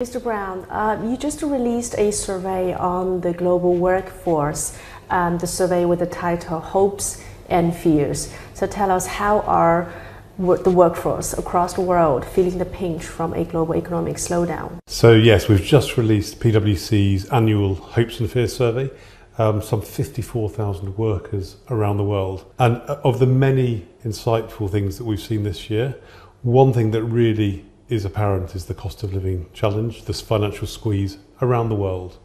Mr. Brown, you just released a survey on the global workforce, the survey with the title Hopes and Fears. So tell us, how are the workforce across the world feeling the pinch from a global economic slowdown? So yes, we've just released PwC's annual Hopes and Fears survey, some 54,000 workers around the world. And of the many insightful things that we've seen this year, one thing that really is apparent is the cost of living challenge, this financial squeeze around the world.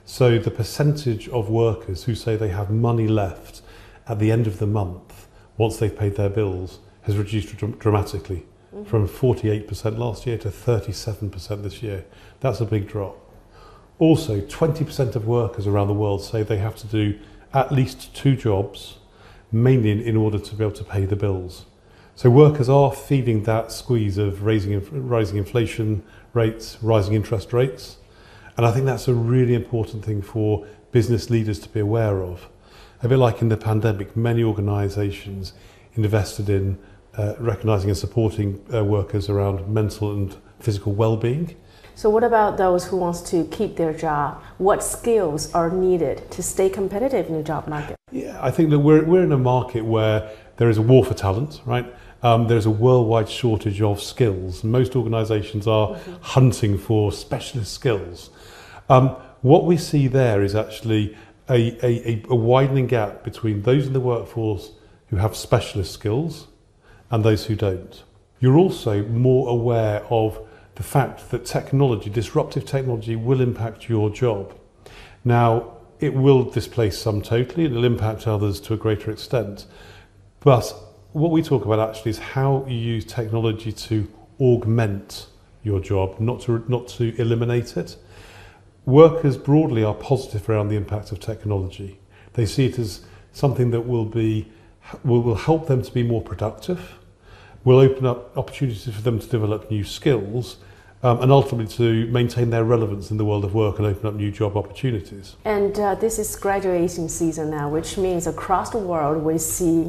So the percentage of workers who say they have money left at the end of the month, once they've paid their bills, has reduced dramatically, from 48% last year to 37% this year. That's a big drop. Also, 20% of workers around the world say they have to do at least 2 jobs, mainly in order to be able to pay the bills. So workers are feeling that squeeze of rising inflation rates, rising interest rates. And I think that's a really important thing for business leaders to be aware of. A bit like in the pandemic, many organisations invested in recognising and supporting workers around mental and physical well-being. So what about those who want to keep their job? What skills are needed to stay competitive in the job market? Yeah, I think that we're in a market where there is a war for talent, right? There's a worldwide shortage of skills. Most organisations are hunting for specialist skills. What we see there is actually a widening gap between those in the workforce who have specialist skills and those who don't. You're also more aware of the fact that technology, disruptive technology, will impact your job. Now, it will displace some totally, it'll impact others to a greater extent. But what we talk about actually is how you use technology to augment your job, not to eliminate it. Workers broadly are positive around the impact of technology. They see it as something that will help them to be more productive, will open up opportunities for them to develop new skills, and ultimately to maintain their relevance in the world of work and open up new job opportunities. And this is graduation season now, which means across the world we see,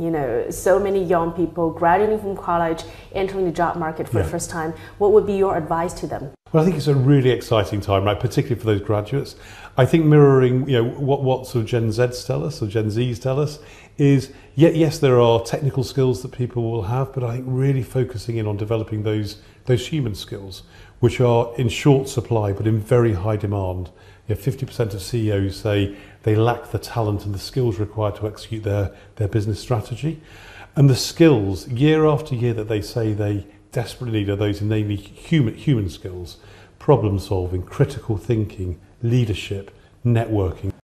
so many young people graduating from college, entering the job market for the first time. What would be your advice to them? Well, I think it's a really exciting time, right? Particularly for those graduates. I think mirroring, what sort of Gen Zs tell us, or Gen Zs tell us, is yes, there are technical skills that people will have, but I think really focusing in on developing those human skills, which are in short supply but in very high demand. 50% of CEOs say they lack the talent and the skills required to execute their business strategy. And the skills, year after year, that they say they desperately need are those innately human skills: problem solving, critical thinking, leadership, networking.